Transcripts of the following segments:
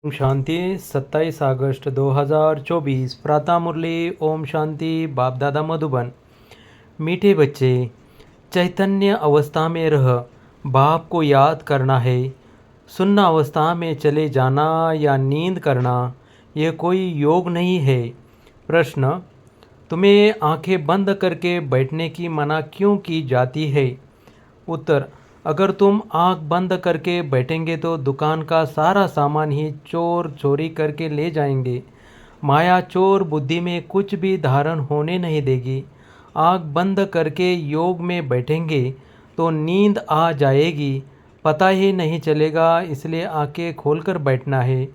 ओम शांति 27 अगस्त 2024 प्रातः मुरली। ओम शांति। बाप दादा मधुबन। मीठे बच्चे, चैतन्य अवस्था में रह बाप को याद करना है। सुन्न अवस्था में चले जाना या नींद करना यह कोई योग नहीं है। प्रश्न: तुम्हें आंखें बंद करके बैठने की मना क्यों की जाती है? उत्तर: अगर तुम आंख बंद करके बैठेंगे तो दुकान का सारा सामान ही चोर चोरी करके ले जाएंगे। माया चोर बुद्धि में कुछ भी धारण होने नहीं देगी। आंख बंद करके योग में बैठेंगे तो नींद आ जाएगी, पता ही नहीं चलेगा। इसलिए आंखें खोलकर बैठना है।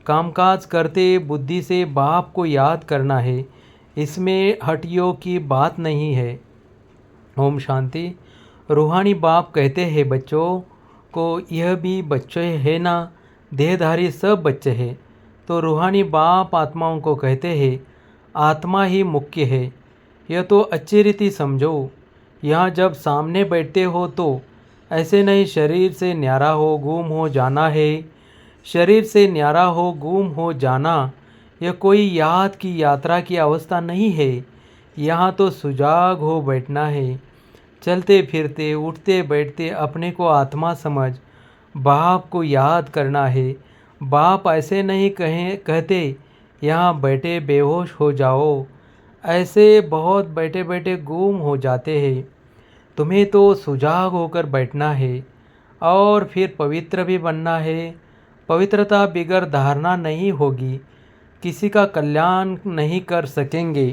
कामकाज करते बुद्धि से बाप को याद करना है। इसमें हठयोग की बात नहीं है। ओम शांति। रूहानी बाप कहते हैं बच्चों को, यह भी बच्चे हैं ना, देहधारी सब बच्चे हैं। तो रूहानी बाप आत्माओं को कहते हैं आत्मा ही मुख्य है। यह तो अच्छी रीति समझो। यहाँ जब सामने बैठते हो तो ऐसे नहीं शरीर से न्यारा हो गुम हो जाना है। शरीर से न्यारा हो गुम हो जाना यह कोई याद की यात्रा की अवस्था नहीं है। यहाँ तो सुजाग हो बैठना है। चलते फिरते उठते बैठते अपने को आत्मा समझ बाप को याद करना है। बाप ऐसे नहीं कहते यहाँ बैठे बेहोश हो जाओ। ऐसे बहुत बैठे बैठे गुम हो जाते हैं। तुम्हें तो सुजाग होकर बैठना है और फिर पवित्र भी बनना है। पवित्रता बिगर धारणा नहीं होगी। किसी का कल्याण नहीं कर सकेंगे,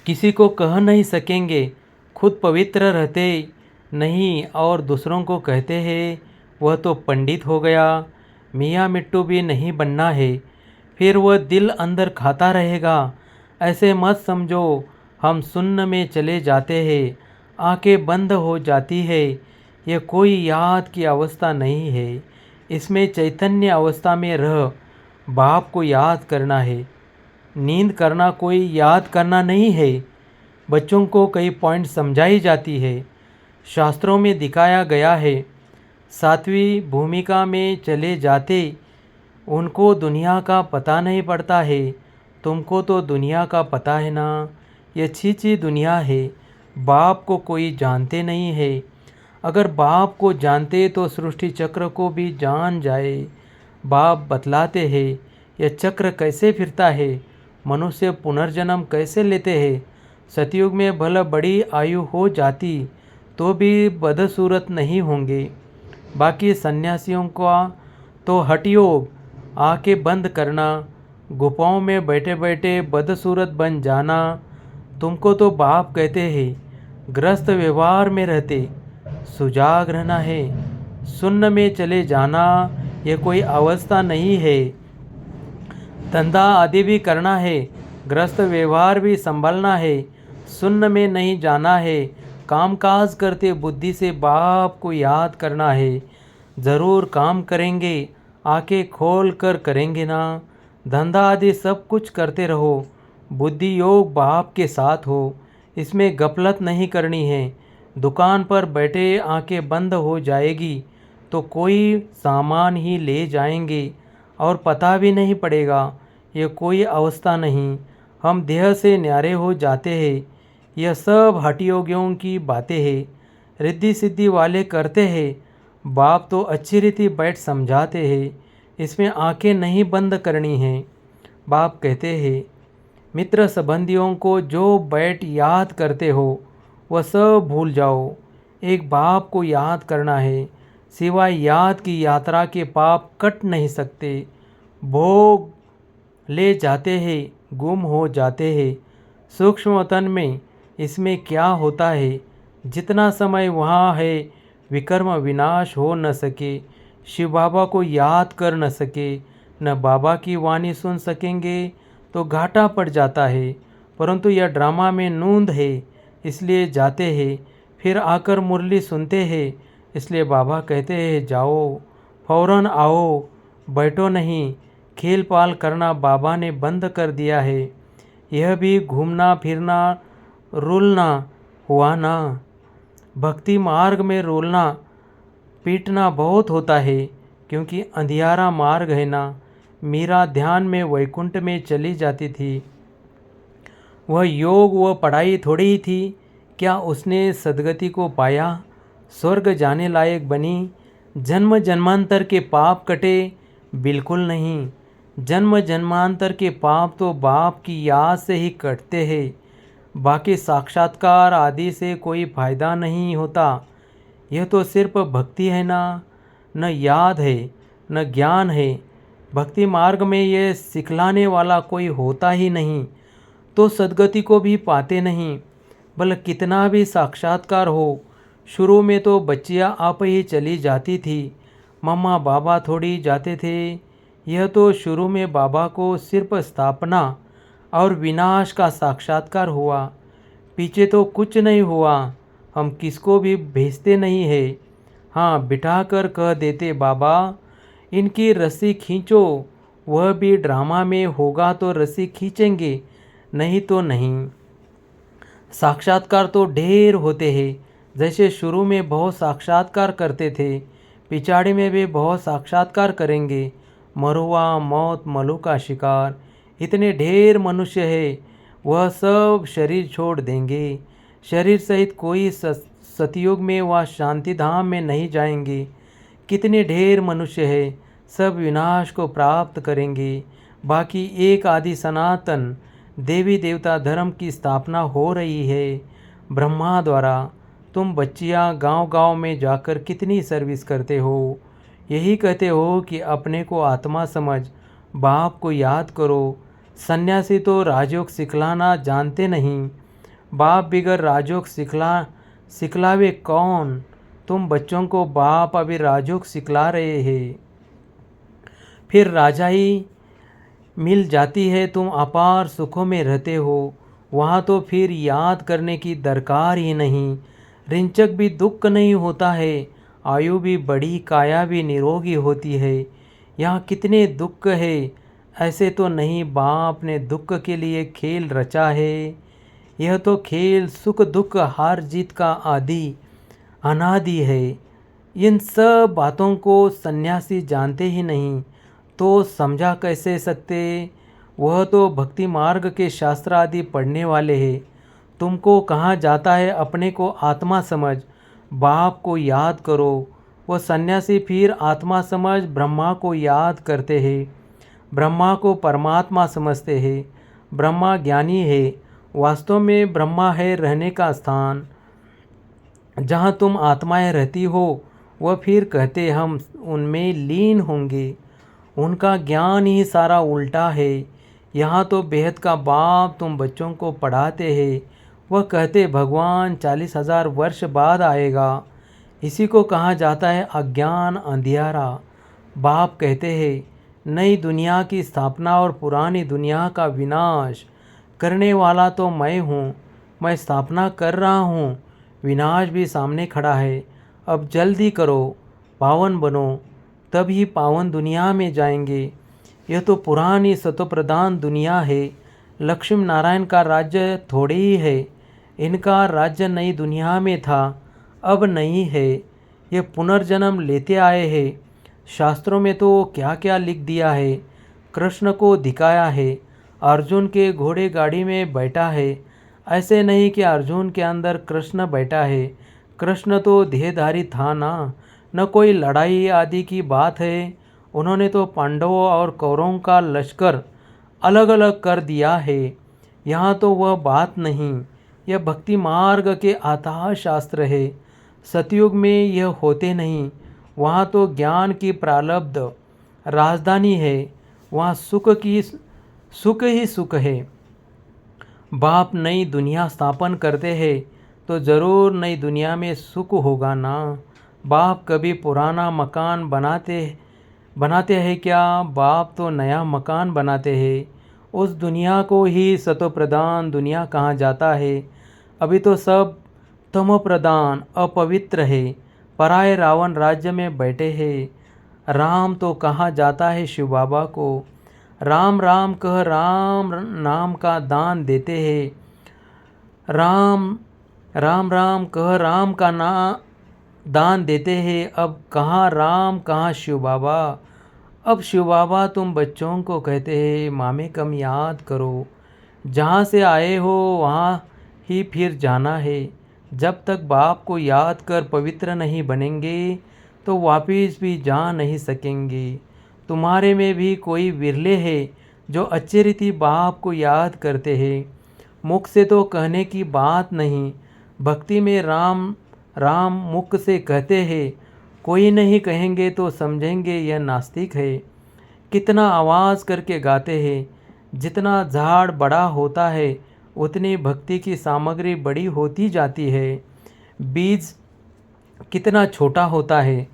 किसी को कह नहीं सकेंगे। खुद पवित्र रहते नहीं और दूसरों को कहते हैं वह तो पंडित हो गया। मियाँ मिट्टू भी नहीं बनना है, फिर वह दिल अंदर खाता रहेगा। ऐसे मत समझो। हम शून्य में चले जाते हैं, आंखें बंद हो जाती है। यह कोई याद की अवस्था नहीं है। इसमें चैतन्य अवस्था में रह बाप को याद करना है। नींद करना कोई याद करना नहीं है। बच्चों को कई पॉइंट समझाई जाती है। शास्त्रों में दिखाया गया है। सातवीं भूमिका में चले जाते उनको दुनिया का पता नहीं पड़ता है। तुमको तो दुनिया का पता है ना। ये छी दुनिया है। बाप को कोई जानते नहीं है। अगर बाप को जानते तो सृष्टि चक्र को भी जान जाए। बाप बतलाते हैं यह चक्र कैसे फिरता है, मनुष्य पुनर्जन्म कैसे लेते हैं। सतयुग में भला बड़ी आयु हो जाती तो भी बदसूरत नहीं होंगे। बाकी सन्यासियों का तो हठयोग, आंखें बंद करना, गुफाओं में बैठे बैठे बदसूरत बन जाना। तुमको तो बाप कहते हैं ग्रस्त व्यवहार में रहते सुजाग रहना है। शून्य में चले जाना यह कोई अवस्था नहीं है। धंधा आदि भी करना है, ग्रस्त व्यवहार भी संभलना है। शून्य में नहीं जाना है। कामकाज करते बुद्धि से बाप को याद करना है। ज़रूर काम करेंगे, आंखें खोल कर करेंगे ना। धंधा आदि सब कुछ करते रहो, बुद्धि योग बाप के साथ हो। इसमें गफलत नहीं करनी है। दुकान पर बैठे आंखें बंद हो जाएगी तो कोई सामान ही ले जाएंगे और पता भी नहीं पड़ेगा। यह कोई अवस्था नहीं। हम देह से न्यारे हो जाते हैं। यह सब हठयोगियों की बातें हैं, रिद्धि सिद्धि वाले करते हैं। बाप तो अच्छी रीति बैठ समझाते हैं। इसमें आंखें नहीं बंद करनी हैं। बाप कहते हैं मित्र संबंधियों को जो बैठ याद करते हो वह सब भूल जाओ। एक बाप को याद करना है। सिवाय याद की यात्रा के पाप कट नहीं सकते। भोग ले जाते हैं, गुम हो जाते हैं। सूक्ष्म वतन में इसमें क्या होता है, जितना समय वहाँ है विकर्म विनाश हो न सके। शिव बाबा को याद कर न सके, न बाबा की वाणी सुन सकेंगे तो घाटा पड़ जाता है। परंतु यह ड्रामा में नूंद है, इसलिए जाते हैं। फिर आकर मुरली सुनते हैं, इसलिए बाबा कहते हैं जाओ, फौरन आओ, बैठो नहीं। खेल पाल करना बाबा ने बंद कर दिया है। यह भी घूमना फिरना रुलना हुआ ना। भक्ति मार्ग में रोलना पीटना बहुत होता है। क्योंकि अंधियारा मार्ग है ना। मीरा ध्यान में वैकुंठ में चली जाती थी। वह योग व पढ़ाई थोड़ी ही थी। क्या उसने सद्गति को पाया, स्वर्ग जाने लायक बनी, जन्म जन्मांतर के पाप कटे? बिल्कुल नहीं। जन्म जन्मांतर के पाप तो बाप की याद से ही कटते हैं। बाकी साक्षात्कार आदि से कोई फायदा नहीं होता। यह तो सिर्फ भक्ति है ना, न याद है न ज्ञान है। भक्ति मार्ग में यह सिखलाने वाला कोई होता ही नहीं तो सद्गति को भी पाते नहीं। भले कितना भी साक्षात्कार हो, शुरू में तो बच्चियाँ आप ही चली जाती थी, मम्मा बाबा थोड़ी जाते थे। यह तो शुरू में बाबा को सिर्फ स्थापना और विनाश का साक्षात्कार हुआ, पीछे तो कुछ नहीं हुआ। हम किसको भी भेजते नहीं है। हाँ, बिठाकर कह देते बाबा इनकी रस्सी खींचो, वह भी ड्रामा में होगा तो रस्सी खींचेंगे, नहीं तो नहीं। साक्षात्कार तो ढेर होते हैं। जैसे शुरू में बहुत साक्षात्कार करते थे, पिछाड़ी में भी बहुत साक्षात्कार करेंगे। मरुआ, मौत, मलू का शिकार, इतने ढेर मनुष्य है, वह सब शरीर छोड़ देंगे। शरीर सहित कोई सतयुग में व शांति धाम में नहीं जाएंगे। कितने ढेर मनुष्य है, सब विनाश को प्राप्त करेंगे। बाकी एक आदि सनातन देवी देवता धर्म की स्थापना हो रही है ब्रह्मा द्वारा। तुम बच्चियां गांव-गांव में जाकर कितनी सर्विस करते हो। यही कहते हो कि अपने को आत्मा समझ, बाप को याद करो। सन्यासी तो राजयोग सिखलाना जानते नहीं। बाप बिगर राजयोग सिखलावे कौन? तुम बच्चों को बाप अभी राजयोग सिखला रहे हैं। फिर राजा ही मिल जाती है, तुम अपार सुखों में रहते हो। वहाँ तो फिर याद करने की दरकार ही नहीं। रिंचक भी दुख नहीं होता है, आयु भी बड़ी, काया भी निरोगी होती है। यहाँ कितने दुख है, ऐसे तो नहीं बाप ने दुख के लिए खेल रचा है। यह तो खेल सुख दुख हार जीत का आदि अनादि है। इन सब बातों को सन्यासी जानते ही नहीं तो समझा कैसे सकते? वह तो भक्ति मार्ग के शास्त्र आदि पढ़ने वाले हैं। तुमको कहाँ जाता है अपने को आत्मा समझ, बाप को याद करो। वो सन्यासी फिर आत्मा समझ ब्रह्मा को याद करते हैं, ब्रह्मा को परमात्मा समझते हैं। ब्रह्मा ज्ञानी है, वास्तव में ब्रह्मा है रहने का स्थान। जहाँ तुम आत्माएं रहती हो वह फिर कहते हम उनमें लीन होंगे। उनका ज्ञान ही सारा उल्टा है। यहाँ तो बेहद का बाप तुम बच्चों को पढ़ाते हैं, वह कहते भगवान 40,000 वर्ष बाद आएगा। इसी को कहा जाता है अज्ञान अंधियारा। बाप कहते हैं नई दुनिया की स्थापना और पुरानी दुनिया का विनाश करने वाला तो मैं हूँ। मैं स्थापना कर रहा हूँ, विनाश भी सामने खड़ा है। अब जल्दी करो, पावन बनो, तभी पावन दुनिया में जाएंगे। यह तो पुरानी सतोप्रधान दुनिया है। लक्ष्मी नारायण का राज्य थोड़ी ही है। इनका राज्य नई दुनिया में था, अब नहीं है। ये पुनर्जन्म लेते आए हैं। शास्त्रों में तो क्या क्या लिख दिया है। कृष्ण को दिखाया है, अर्जुन के घोड़े गाड़ी में बैठा है। ऐसे नहीं कि अर्जुन के अंदर कृष्ण बैठा है। कृष्ण तो देहधारी था ना, न कोई लड़ाई आदि की बात है। उन्होंने तो पांडवों और कौरवों का लश्कर अलग अलग कर दिया है। यहाँ तो वह बात नहीं। यह भक्ति मार्ग के अथाह शास्त्र है। सतयुग में यह होते नहीं। वहाँ तो ज्ञान की प्रारब्ध राजधानी है। वहाँ सुख ही सुख है। बाप नई दुनिया स्थापन करते हैं तो ज़रूर नई दुनिया में सुख होगा ना। बाप कभी पुराना मकान बनाते हैं क्या? बाप तो नया मकान बनाते हैं। उस दुनिया को ही सतोप्रधान दुनिया कहा जाता है। अभी तो सब तमोप्रधान अपवित्र है। पराए रावण राज्य में बैठे हैं। राम तो कहा जाता है शिव बाबा को। राम राम कह राम नाम का दान देते हैं। राम राम राम कह राम का दान देते हैं। अब कहाँ राम कहाँ शिव बाबा। अब शिव बाबा तुम बच्चों को कहते हैं मामे कम याद करो, जहाँ से आए हो वहाँ ही फिर जाना है। जब तक बाप को याद कर पवित्र नहीं बनेंगे तो वापिस भी जा नहीं सकेंगे। तुम्हारे में भी कोई विरले हैं जो अच्छे रीति बाप को याद करते हैं। मुख से तो कहने की बात नहीं, भक्ति में राम राम मुख से कहते हैं। कोई नहीं कहेंगे तो समझेंगे यह नास्तिक है। कितना आवाज़ करके गाते हैं। जितना झाड़ बड़ा होता है उतनी भक्ति की सामग्री बड़ी होती जाती है। बीज कितना छोटा होता है।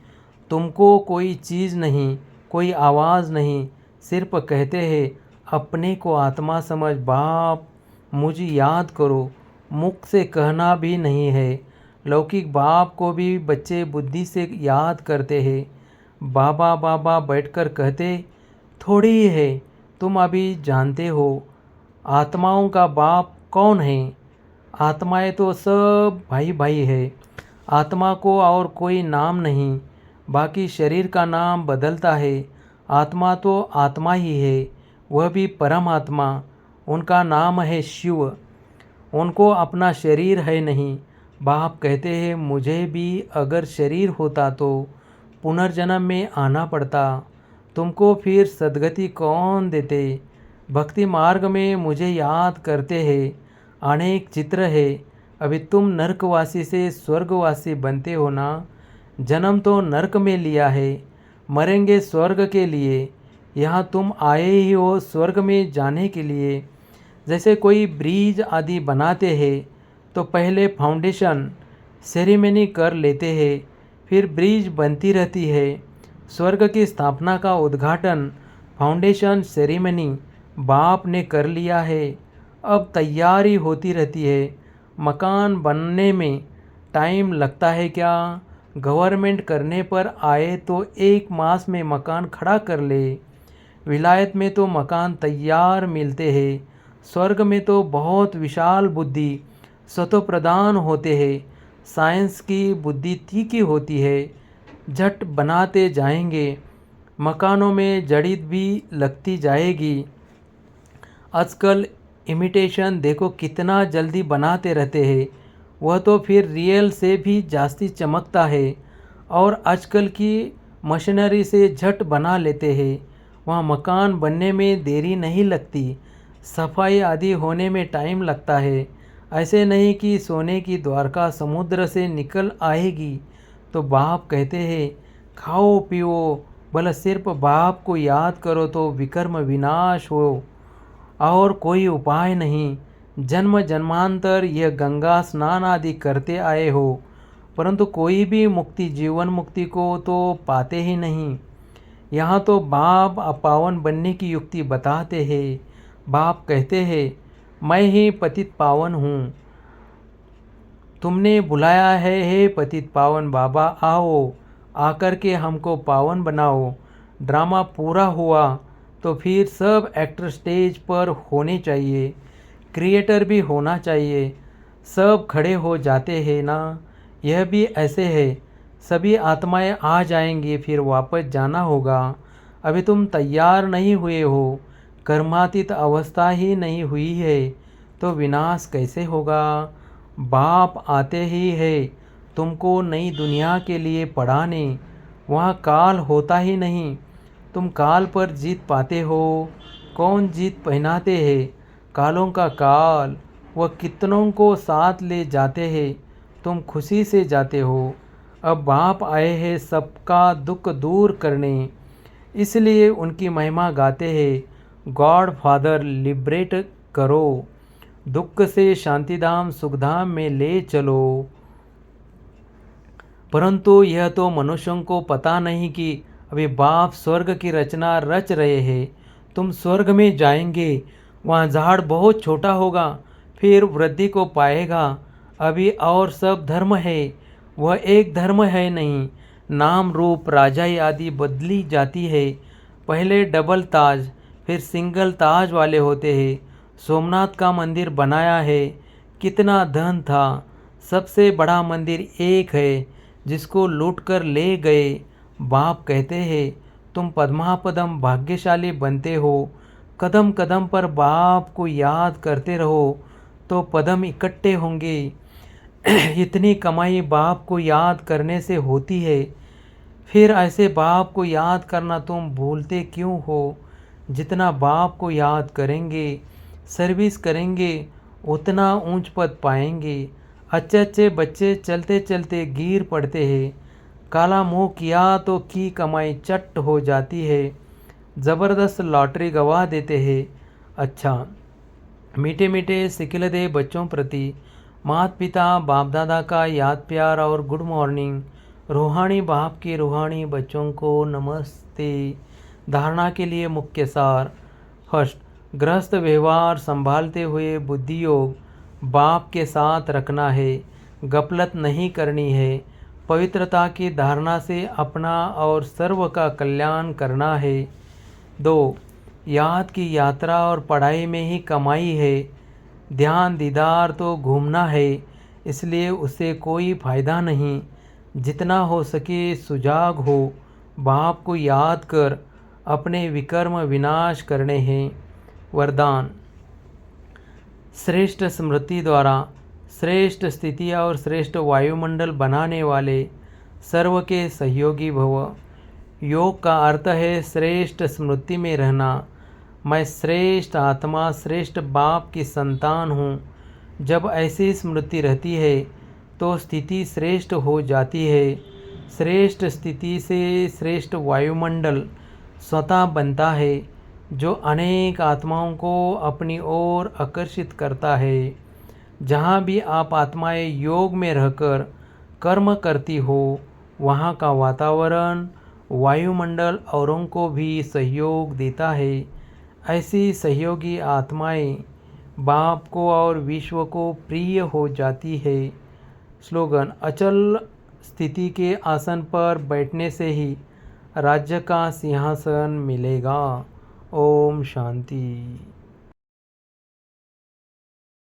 तुमको कोई चीज़ नहीं, कोई आवाज़ नहीं, सिर्फ कहते हैं अपने को आत्मा समझ बाप मुझे याद करो। मुख से कहना भी नहीं है। लौकिक बाप को भी बच्चे बुद्धि से याद करते हैं। बाबा बाबा बैठकर कहते थोड़ी ही है। तुम अभी जानते हो आत्माओं का बाप कौन है। आत्माएं तो सब भाई भाई है। आत्मा को और कोई नाम नहीं, बाकी शरीर का नाम बदलता है। आत्मा तो आत्मा ही है, वह भी परमात्मा। उनका नाम है शिव। उनको अपना शरीर है नहीं। बाप कहते हैं मुझे भी अगर शरीर होता तो पुनर्जन्म में आना पड़ता। तुमको फिर सद्गति कौन देते। भक्ति मार्ग में मुझे याद करते हैं। अनेक चित्र है। अभी तुम नरकवासी से स्वर्गवासी बनते हो ना। जन्म तो नरक में लिया है, मरेंगे स्वर्ग के लिए। यहाँ तुम आए ही हो स्वर्ग में जाने के लिए। जैसे कोई ब्रिज आदि बनाते हैं तो पहले फाउंडेशन सेरेमनी कर लेते हैं, फिर ब्रिज बनती रहती है। स्वर्ग की स्थापना का उद्घाटन फाउंडेशन सेरेमनी बाप ने कर लिया है। अब तैयारी होती रहती है। मकान बनने में टाइम लगता है क्या। गवर्नमेंट करने पर आए तो 1 मास में मकान खड़ा कर ले। विलायत में तो मकान तैयार मिलते हैं। स्वर्ग में तो बहुत विशाल बुद्धि स्वतः प्रदान होते हैं। साइंस की बुद्धि तीखी होती है। झट बनाते जाएंगे। मकानों में जड़ी भी लगती जाएगी। आजकल इमिटेशन देखो कितना जल्दी बनाते रहते हैं। वह तो फिर रियल से भी जास्ती चमकता है। और आजकल की मशीनरी से झट बना लेते हैं। वहाँ मकान बनने में देरी नहीं लगती। सफाई आदि होने में टाइम लगता है। ऐसे नहीं कि सोने की द्वारका समुद्र से निकल आएगी। तो बाप कहते हैं खाओ पियो, भला सिर्फ बाप को याद करो तो विकर्म विनाश हो और कोई उपाय नहीं। जन्म जन्मांतर यह गंगा स्नान आदि करते आए हो, परंतु कोई भी मुक्ति जीवन मुक्ति को तो पाते ही नहीं। यहाँ तो बाप पावन बनने की युक्ति बताते हैं। बाप कहते हैं मैं ही पतित पावन हूँ। तुमने बुलाया है हे पतित पावन बाबा, आओ आकर के हमको पावन बनाओ। ड्रामा पूरा हुआ तो फिर सब एक्टर स्टेज पर होने चाहिए, क्रिएटर भी होना चाहिए। सब खड़े हो जाते हैं ना। यह भी ऐसे है, सभी आत्माएं आ जाएंगी, फिर वापस जाना होगा। अभी तुम तैयार नहीं हुए हो, कर्मातीत अवस्था ही नहीं हुई है, तो विनाश कैसे होगा। बाप आते ही है तुमको नई दुनिया के लिए पढ़ाने। वहाँ काल होता ही नहीं, तुम काल पर जीत पाते हो। कौन जीत पहनाते हैं कालों का काल। वह कितनों को साथ ले जाते हैं, तुम खुशी से जाते हो। अब बाप आए हैं सबका दुख दूर करने, इसलिए उनकी महिमा गाते हैं। गॉड फादर लिबरेट करो, दुख से शांतिधाम सुखधाम में ले चलो। परंतु यह तो मनुष्यों को पता नहीं कि अभी बाप स्वर्ग की रचना रच रहे हैं। तुम स्वर्ग में जाएंगे, वहाँ झाड़ बहुत छोटा होगा, फिर वृद्धि को पाएगा। अभी और सब धर्म है, वह एक धर्म है नहीं। नाम रूप राजाई आदि बदली जाती है। पहले डबल ताज फिर सिंगल ताज वाले होते हैं। सोमनाथ का मंदिर बनाया है, कितना धन था। सबसे बड़ा मंदिर एक है, जिसको लूट कर ले गए। बाप कहते हैं तुम पद्मापदम भाग्यशाली बनते हो। कदम कदम पर बाप को याद करते रहो तो पदम इकट्ठे होंगे। इतनी कमाई बाप को याद करने से होती है, फिर ऐसे बाप को याद करना तुम भूलते क्यों हो। जितना बाप को याद करेंगे, सर्विस करेंगे, उतना ऊंच पद पाएंगे। अच्छे अच्छे बच्चे चलते चलते गिर पड़ते हैं। काला मुंह किया तो की कमाई चट हो जाती है। ज़बरदस्त लॉटरी गवा देते हैं। अच्छा, मीठे मीठे सिखिलदे बच्चों प्रति माता पिता बाप दादा का याद प्यार और गुड मॉर्निंग। रूहानी बाप के रूहानी बच्चों को नमस्ते। धारणा के लिए मुख्य सार। फर्स्ट, गृहस्थ व्यवहार संभालते हुए बुद्धि योग बाप के साथ रखना है। गफलत नहीं करनी है। पवित्रता की धारणा से अपना और सर्व का कल्याण करना है। 2, याद की यात्रा और पढ़ाई में ही कमाई है। ध्यान दीदार तो घूमना है, इसलिए उससे कोई फायदा नहीं। जितना हो सके सुजाग हो। बाप को याद कर अपने विकर्म विनाश करने हैं। वरदान। श्रेष्ठ स्मृति द्वारा श्रेष्ठ स्थिति और श्रेष्ठ वायुमंडल बनाने वाले सर्व के सहयोगी भव। योग का अर्थ है श्रेष्ठ स्मृति में रहना। मैं श्रेष्ठ आत्मा श्रेष्ठ बाप की संतान हूँ। जब ऐसी स्मृति रहती है तो स्थिति श्रेष्ठ हो जाती है। श्रेष्ठ स्थिति से श्रेष्ठ वायुमंडल स्वतः बनता है, जो अनेक आत्माओं को अपनी ओर आकर्षित करता है। जहाँ भी आप आत्माएं योग में रहकर कर्म करती हो, वहाँ का वातावरण वायुमंडल औरों को भी सहयोग देता है। ऐसी सहयोगी आत्माएं बाप को और विश्व को प्रिय हो जाती है। स्लोगन। अचल स्थिति के आसन पर बैठने से ही राज्य का सिंहासन मिलेगा। ओम शांति।